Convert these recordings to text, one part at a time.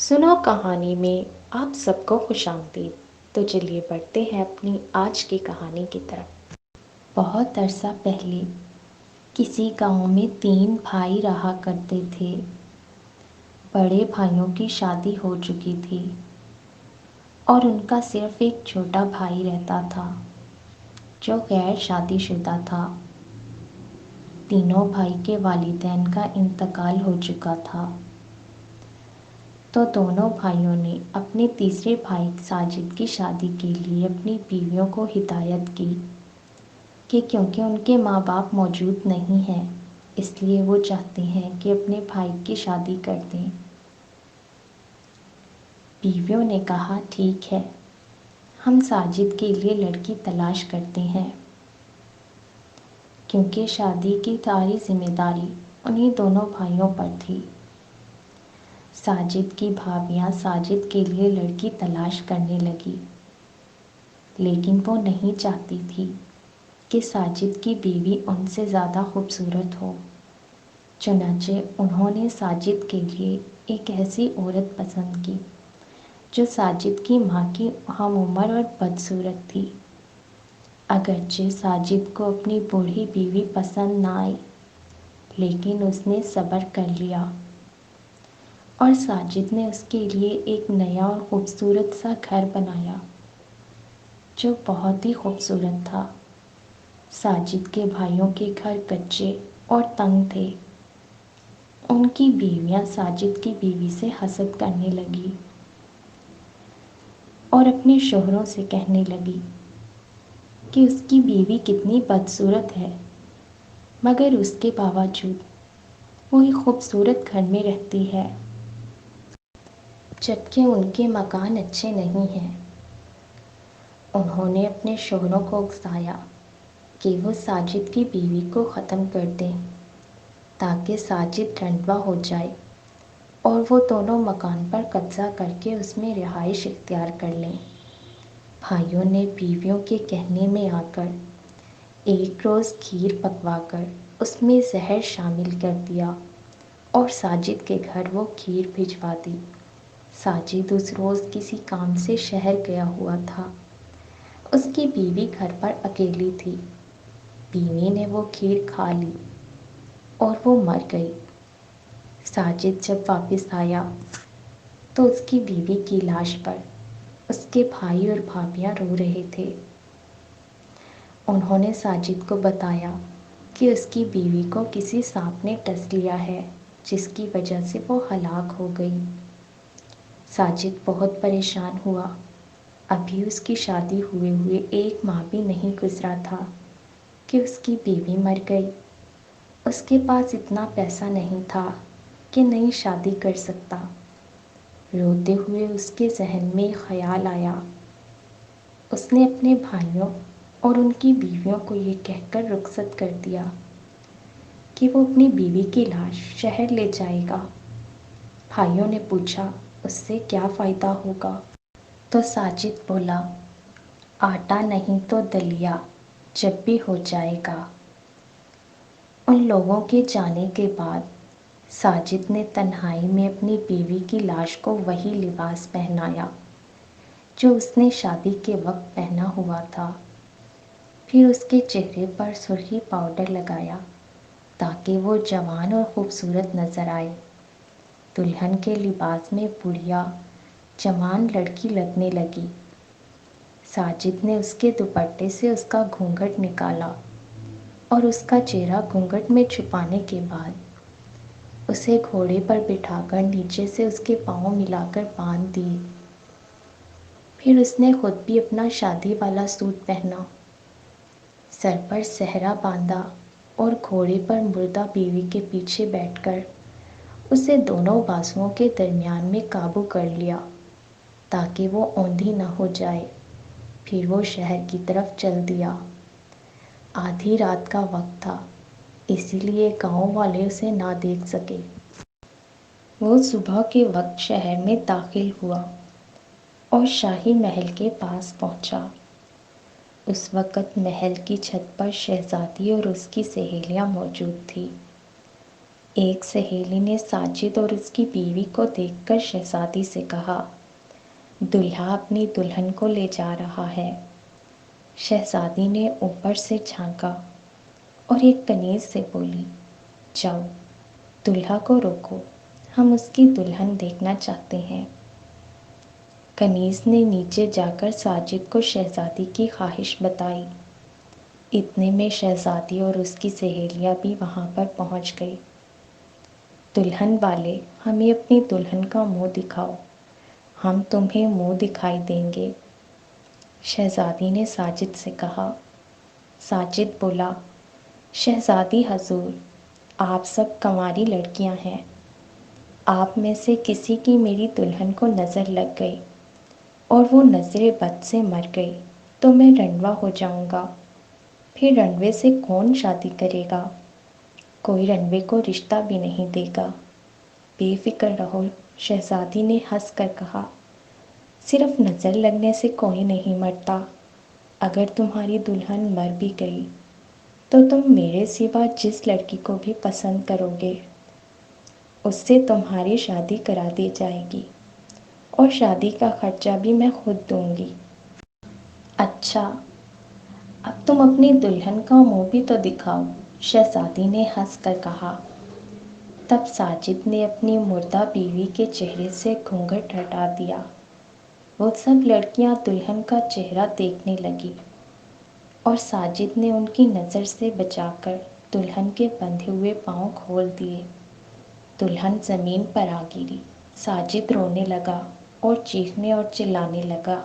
سنو کہانی میں آپ سب کو خوش آمدید۔ تو چلیے بڑھتے ہیں اپنی آج کی کہانی کی طرف۔ بہت عرصہ پہلے کسی گاؤں میں 3 بھائی رہا کرتے تھے۔ بڑے بھائیوں کی شادی ہو چکی تھی اور ان کا صرف ایک چھوٹا بھائی رہتا تھا جو غیر شادی شدہ تھا۔ تینوں بھائی کے والدین کا انتقال ہو چکا تھا، تو دونوں بھائیوں نے اپنے تیسرے بھائی ساجد کی شادی کے لیے اپنی بیویوں کو ہدایت کی کہ کیونکہ ان کے ماں باپ موجود نہیں ہیں، اس لیے وہ چاہتے ہیں کہ اپنے بھائی کی شادی کر دیں۔ بیویوں نے کہا ٹھیک ہے، ہم ساجد کے لیے لڑکی تلاش کرتے ہیں، کیونکہ شادی کی ساری ذمہ داری انہی دونوں بھائیوں پر تھی۔ ساجد کی بھابیاں ساجد کے لیے لڑکی تلاش کرنے لگی، لیکن وہ نہیں چاہتی تھی کہ ساجد کی بیوی ان سے زیادہ خوبصورت ہو۔ چنانچہ انہوں نے ساجد کے لیے ایک ایسی عورت پسند کی جو ساجد کی ماں کی ہم عمر اور بدصورت تھی۔ اگرچہ ساجد کو اپنی بوڑھی بیوی پسند نہ آئی، لیکن اس نے صبر کر لیا اور ساجد نے اس کے لیے ایک نیا اور خوبصورت سا گھر بنایا جو بہت ہی خوبصورت تھا۔ ساجد کے بھائیوں کے گھر کچے اور تنگ تھے۔ ان کی بیویاں ساجد کی بیوی سے حسد کرنے لگی اور اپنے شوہروں سے کہنے لگی کہ اس کی بیوی کتنی بدصورت ہے، مگر اس کے باوجود وہ ایک خوبصورت گھر میں رہتی ہے، جبکہ ان کے مکان اچھے نہیں ہیں۔ انہوں نے اپنے شوہروں کو اکسایا کہ وہ ساجد کی بیوی کو ختم کر دیں تاکہ ساجد رنڈوا ہو جائے اور وہ دونوں مکان پر قبضہ کر کے اس میں رہائش اختیار کر لیں۔ بھائیوں نے بیویوں کے کہنے میں آ کر ایک روز کھیر پکوا کر اس میں زہر شامل کر دیا اور ساجد کے گھر وہ کھیر بھجوا دی۔ ساجد اس روز کسی کام سے شہر گیا ہوا تھا۔ اس کی بیوی گھر پر اکیلی تھی۔ بیوی نے وہ کھیر کھا لی اور وہ مر گئی۔ ساجد جب واپس آیا تو اس کی بیوی کی لاش پر اس کے بھائی اور بھابیاں رو رہے تھے۔ انہوں نے ساجد کو بتایا کہ اس کی بیوی کو کسی سانپ نے ڈس لیا ہے، جس کی وجہ سے وہ ہلاک ہو گئی۔ ساجد بہت پریشان ہوا۔ ابھی اس کی شادی ہوئے 1 ماہ بھی نہیں گزرا تھا کہ اس کی بیوی مر گئی۔ اس کے پاس اتنا پیسہ نہیں تھا کہ نئی شادی کر سکتا۔ روتے ہوئے اس کے ذہن میں ایک خیال آیا۔ اس نے اپنے بھائیوں اور ان کی بیویوں کو یہ کہہ کر رخصت کر دیا کہ وہ اپنی بیوی کی لاش شہر لے جائے گا۔ بھائیوں نے پوچھا اس سے کیا فائدہ ہوگا؟ تو ساجد بولا، آٹا نہیں تو دلیا جب بھی ہو جائے گا۔ ان لوگوں کے جانے کے بعد ساجد نے تنہائی میں اپنی بیوی کی لاش کو وہی لباس پہنایا جو اس نے شادی کے وقت پہنا ہوا تھا۔ پھر اس کے چہرے پر سرخی پاؤڈر لگایا تاکہ وہ جوان اور خوبصورت نظر آئے۔ دلہن کے لباس میں بڑھیا جوان لڑکی لگنے لگی۔ ساجد نے اس کے دوپٹے سے اس کا گھونگھٹ نکالا اور اس کا چہرہ گھونگھٹ میں چھپانے کے بعد اسے گھوڑے پر بٹھا کر نیچے سے اس کے پاؤں ملا کر باندھ دیے۔ پھر اس نے خود بھی اپنا شادی والا سوٹ پہنا، سر پر سہرا باندھا اور گھوڑے پر مردہ بیوی کے پیچھے بیٹھ کر اسے دونوں بازوؤں کے درمیان میں قابو کر لیا تاکہ وہ اوندھی نہ ہو جائے۔ پھر وہ شہر کی طرف چل دیا۔ آدھی رات کا وقت تھا، اسی لیے گاؤں والے اسے نہ دیکھ سکے۔ وہ صبح کے وقت شہر میں داخل ہوا اور شاہی محل کے پاس پہنچا۔ اس وقت محل کی چھت پر شہزادی اور اس کی سہیلیاں موجود تھیں۔ ایک سہیلی نے ساجد اور اس کی بیوی کو دیکھ کر شہزادی سے کہا، دلہا اپنی دلہن کو لے جا رہا ہے۔ شہزادی نے اوپر سے جھانکا اور ایک کنیز سے بولی، جاؤ، دلہا کو روکو، ہم اس کی دلہن دیکھنا چاہتے ہیں۔ کنیز نے نیچے جا کر ساجد کو شہزادی کی خواہش بتائی۔ اتنے میں شہزادی اور اس کی سہیلیاں بھی وہاں پر پہنچ گئی۔ دلہن والے، ہمیں اپنی دلہن کا منہ دکھاؤ، ہم تمہیں منہ دکھائی دیں گے۔ شہزادی نے ساجد سے کہا۔ ساجد بولا، شہزادی حضور، آپ سب کنواری لڑکیاں ہیں، آپ میں سے کسی کی میری دلہن کو نظر لگ گئی اور وہ نظر بد سے مر گئی تو میں رنڈوا ہو جاؤں گا، پھر رنڈوے سے کون شادی کرے گا؟ کوئی رنڈوے کو رشتہ بھی نہیں دے گا۔ بے فکر رہو، شہزادی نے ہنس کر کہا، صرف نظر لگنے سے کوئی نہیں مرتا، اگر تمہاری دلہن مر بھی گئی تو تم میرے سوا جس لڑکی کو بھی پسند کرو گے اس سے تمہاری شادی کرا دی جائے گی اور شادی کا خرچہ بھی میں خود دوں گی۔ اچھا، اب تم اپنی دلہن کا منہ بھی تو دکھاؤ، شہزادی نے ہنس کر کہا۔ تب ساجد نے اپنی مردہ بیوی کے چہرے سے گھونگھٹ ہٹا دیا۔ وہ سب لڑکیاں دلہن کا چہرہ دیکھنے لگی اور ساجد نے ان کی نظر سے بچا کر دلہن کے بندھے ہوئے پاؤں کھول دیے۔ دلہن زمین پر آ گری۔ ساجد رونے لگا اور چیخنے اور چلانے لگا،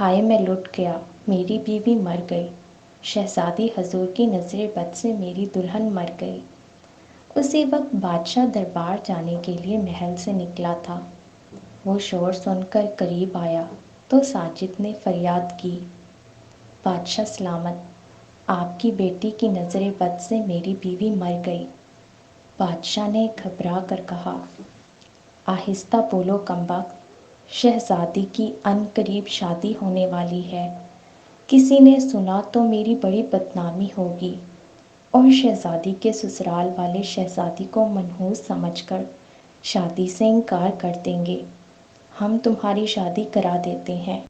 ہائے میں لٹ گیا، میری بیوی مر گئی، شہزادی حضور کی نظر بد سے میری دلہن مر گئی۔ اسی وقت بادشاہ دربار جانے کے لیے محل سے نکلا تھا۔ وہ شور سن کر قریب آیا تو ساجد نے فریاد کی، بادشاہ سلامت، آپ کی بیٹی کی نظر بد سے میری بیوی مر گئی۔ بادشاہ نے گھبرا کر کہا، آہستہ بولو کمبخت، شہزادی کی عن قریب شادی ہونے والی ہے، کسی نے سنا تو میری بڑی بدنامی ہوگی اور شہزادی کے سسرال والے شہزادی کو منحوس سمجھ کر شادی سے انکار کر دیں گے، ہم تمہاری شادی کرا دیتے ہیں۔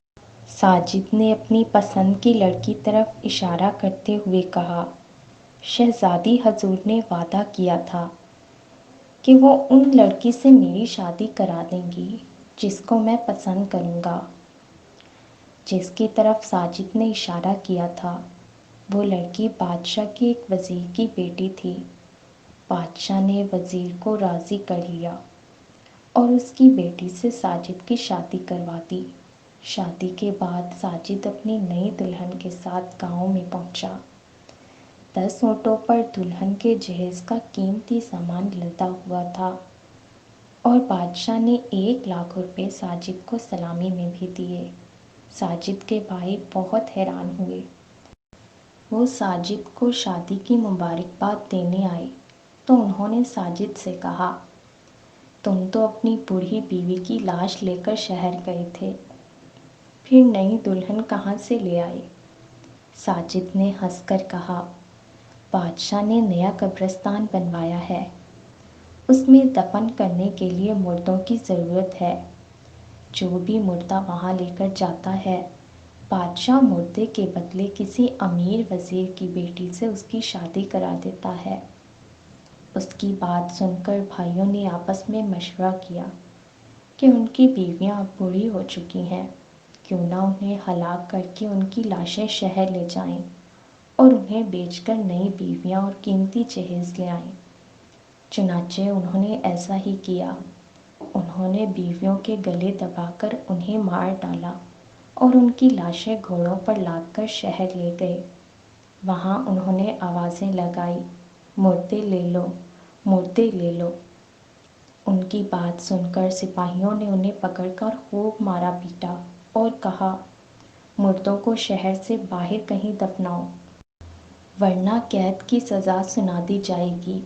ساجد نے اپنی پسند کی لڑکی طرف اشارہ کرتے ہوئے کہا، شہزادی حضور نے وعدہ کیا تھا کہ وہ ان لڑکی سے میری شادی کرا دیں گی جس کو میں پسند کروں گا۔ جس کی طرف ساجد نے اشارہ کیا تھا وہ لڑکی بادشاہ کے ایک وزیر کی بیٹی تھی۔ بادشاہ نے وزیر کو راضی کر لیا اور اس کی بیٹی سے ساجد کی شادی کروا دی۔ شادی کے بعد ساجد اپنی نئی دلہن کے ساتھ گاؤں میں پہنچا۔ 10 اونٹوں پر دلہن کے جہیز کا قیمتی سامان لدا ہوا تھا اور بادشاہ نے 1,00,000 روپے ساجد کو سلامی میں بھی دیے۔ ساجد کے بھائی بہت حیران ہوئے۔ وہ ساجد کو شادی کی مبارکباد دینے آئے تو انہوں نے ساجد سے کہا، تم تو اپنی بوڑھی بیوی کی لاش لے کر شہر گئے تھے، پھر نئی دلہن کہاں سے لے آئے؟ ساجد نے ہنس کر کہا، بادشاہ نے نیا قبرستان بنوایا ہے، اس میں دفن کرنے کے لیے مردوں کی ضرورت ہے، جو بھی مردہ وہاں لے کر جاتا ہے بادشاہ مردے کے بدلے کسی امیر وزیر کی بیٹی سے اس کی شادی کرا دیتا ہے۔ اس کی بات سن کر بھائیوں نے آپس میں مشورہ کیا کہ ان کی بیویاں اب بوڑھی ہو چکی ہیں، کیوں نہ انہیں ہلاک کر کے ان کی لاشیں شہر لے جائیں اور انہیں بیچ کر نئی بیویاں اور قیمتی جہیز لے آئیں۔ چنانچہ انہوں نے ایسا ہی کیا۔ انہوں نے بیویوں کے گلے دبا کر انہیں مار ڈالا اور ان کی لاشیں گھوڑوں پر لاد کر شہر لے گئے۔ وہاں انہوں نے آوازیں لگائی، مردے لے لو، مردے لے لو۔ ان کی بات سن کر سپاہیوں نے انہیں پکڑ کر خوب مارا پیٹا اور کہا، مردوں کو شہر سے باہر کہیں دفناؤ ورنہ قید کی سزا سنا دی جائے گی۔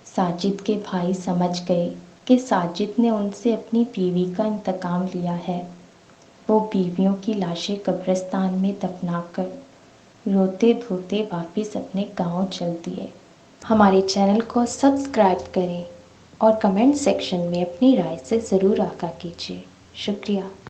ساجد کے بھائی سمجھ گئے کہ ساجد نے ان سے اپنی بیوی کا انتقام لیا ہے۔ وہ بیویوں کی لاشیں قبرستان میں دفنا کر روتے دھوتے واپس اپنے گاؤں چل دیے۔ ہمارے چینل کو سبسکرائب کریں اور کمنٹ سیکشن میں اپنی رائے سے ضرور آگاہ کیجیے۔ شکریہ۔